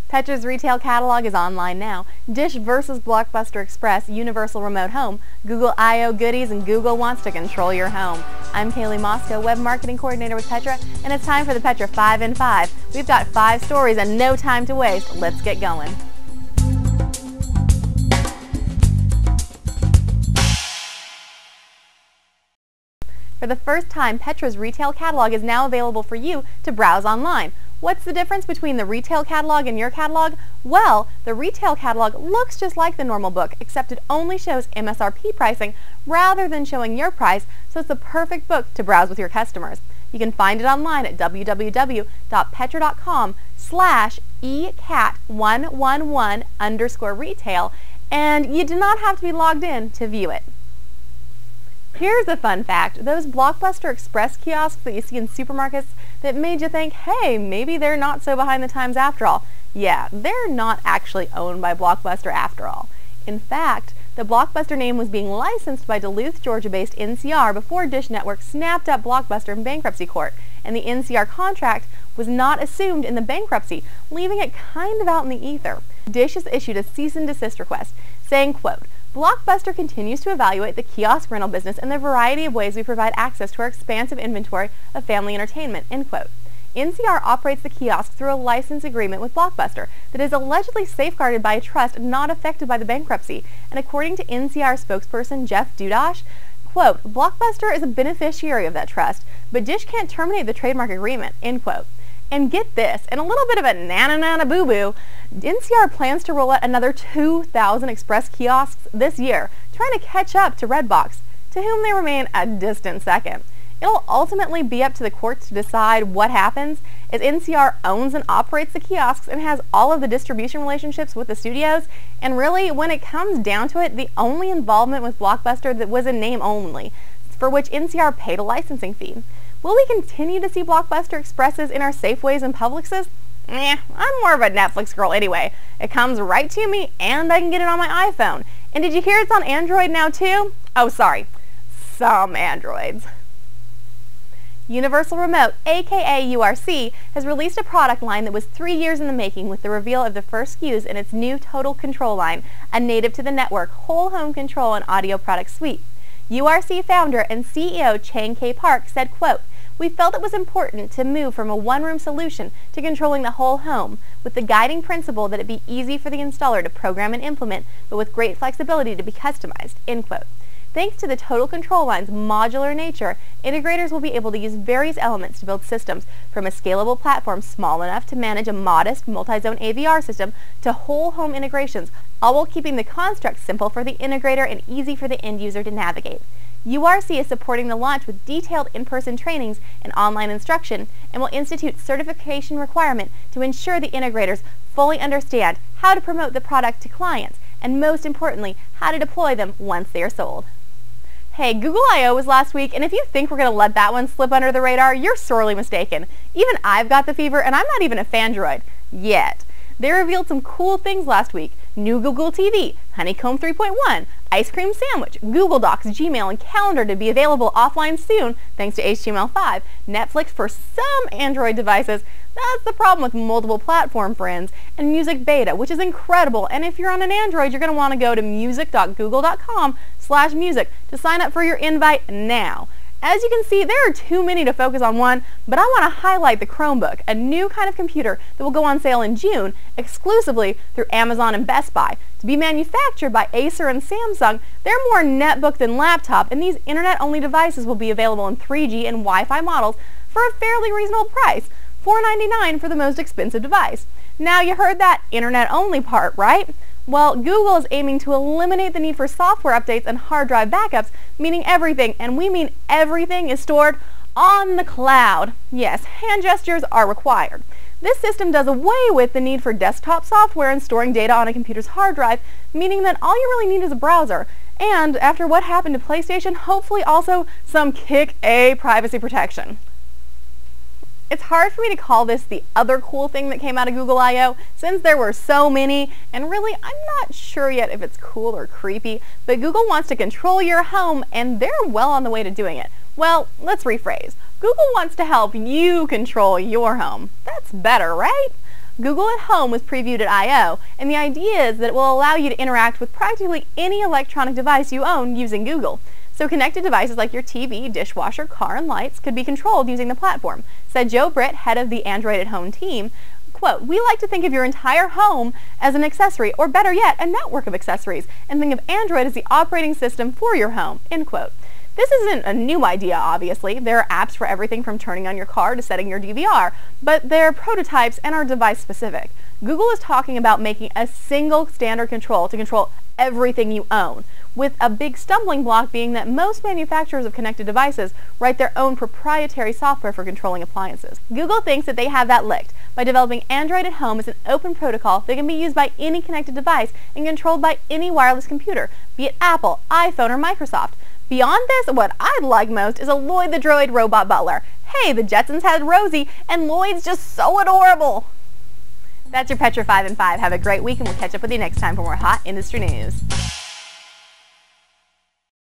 Petra's retail catalog is online now. Dish versus Blockbuster Express, Universal Remote Home, Google I/O goodies, and Google wants to control your home. I'm Kaylee Moscow, Web Marketing Coordinator with Petra, and it's time for the Petra 5 in 5. We've got 5 stories and no time to waste. Let's get going. For the first time, Petra's retail catalog is now available for you to browse online. What's the difference between the retail catalog and your catalog? Well, the retail catalog looks just like the normal book, except it only shows MSRP pricing rather than showing your price, so it's the perfect book to browse with your customers. You can find it online at www.petra.com/ecat111_retail, and you do not have to be logged in to view it. Here's a fun fact. Those Blockbuster Express kiosks that you see in supermarkets that made you think, hey, maybe they're not so behind the times after all. Yeah, they're not actually owned by Blockbuster after all. In fact, the Blockbuster name was being licensed by Duluth, Georgia-based NCR before Dish Network snapped up Blockbuster in bankruptcy court, and the NCR contract was not assumed in the bankruptcy, leaving it kind of out in the ether. Dish has issued a cease and desist request, saying, quote, Blockbuster continues to evaluate the kiosk rental business and the variety of ways we provide access to our expansive inventory of family entertainment, end quote. NCR operates the kiosk through a license agreement with Blockbuster that is allegedly safeguarded by a trust not affected by the bankruptcy, and according to NCR spokesperson Jeff Dudash, quote, Blockbuster is a beneficiary of that trust, but Dish can't terminate the trademark agreement, end quote. And get this, in a little bit of a nana boo-boo, NCR plans to roll out another 2,000 Express kiosks this year, trying to catch up to Redbox, to whom they remain a distant second. It'll ultimately be up to the courts to decide what happens, as NCR owns and operates the kiosks and has all of the distribution relationships with the studios, and really, when it comes down to it, the only involvement with Blockbuster that was in name only, for which NCR paid a licensing fee. Will we continue to see Blockbuster Expresses in our Safeways and Publixes? I'm more of a Netflix girl anyway. It comes right to me and I can get it on my iPhone. And did you hear it's on Android now too? Oh, sorry. Some Androids. Universal Remote, aka URC, has released a product line that was 3 years in the making with the reveal of the first SKUs in its new Total Control line, a native to the network whole home control and audio product suite. URC founder and CEO Chang K. Park said, quote, we felt it was important to move from a one-room solution to controlling the whole home, with the guiding principle that it be easy for the installer to program and implement, but with great flexibility to be customized, end quote. Thanks to the Total Control line's modular nature, integrators will be able to use various elements to build systems, from a scalable platform small enough to manage a modest multi-zone AVR system to whole home integrations, all while keeping the construct simple for the integrator and easy for the end user to navigate. URC is supporting the launch with detailed in-person trainings and online instruction, and will institute certification requirement to ensure the integrators fully understand how to promote the product to clients, and most importantly, how to deploy them once they are sold. Hey, Google I/O was last week, and if you think we're going to let that one slip under the radar, you're sorely mistaken. Even I've got the fever, and I'm not even a Fandroid. Yet. They revealed some cool things last week. New Google TV, Honeycomb 3.1, Ice Cream Sandwich, Google Docs, Gmail, and Calendar to be available offline soon thanks to HTML5, Netflix for some Android devices, that's the problem with multiple platform friends, and Music Beta, which is incredible, and if you're on an Android, you're going to want to go to music.google.com/music to sign up for your invite now. As you can see, there are too many to focus on one, but I want to highlight the Chromebook, a new kind of computer that will go on sale in June exclusively through Amazon and Best Buy. To be manufactured by Acer and Samsung, they're more netbook than laptop, and these internet-only devices will be available in 3G and Wi-Fi models for a fairly reasonable price, $499 for the most expensive device. Now you heard that internet-only part, right? Well, Google is aiming to eliminate the need for software updates and hard drive backups, meaning everything, and we mean everything, is stored on the cloud. Yes, hand gestures are required. This system does away with the need for desktop software and storing data on a computer's hard drive, meaning that all you really need is a browser. And after what happened to PlayStation, hopefully also some kick-A privacy protection. It's hard for me to call this the other cool thing that came out of Google I/O, since there were so many, and really I'm not sure yet if it's cool or creepy, but Google wants to control your home, and they're well on the way to doing it. Well, let's rephrase. Google wants to help you control your home. That's better, right? Google at Home was previewed at I/O, and the idea is that it will allow you to interact with practically any electronic device you own using Google. So connected devices like your TV, dishwasher, car, and lights could be controlled using the platform, said Joe Britt, head of the Android at Home team. Quote, "We like to think of your entire home as an accessory, or better yet, a network of accessories, and think of Android as the operating system for your home," end quote. This isn't a new idea, obviously. There are apps for everything from turning on your car to setting your DVR, but they're prototypes and are device specific. Google is talking about making a single standard control to control everything you own, with a big stumbling block being that most manufacturers of connected devices write their own proprietary software for controlling appliances. Google thinks that they have that licked by developing Android at Home as an open protocol that can be used by any connected device and controlled by any wireless computer, be it Apple, iPhone, or Microsoft. Beyond this, what I'd like most is a Lloyd the Droid robot butler. Hey, the Jetsons had Rosie, and Lloyd's just so adorable! That's your Petra 5 and 5. Have a great week, and we'll catch up with you next time for more hot industry news.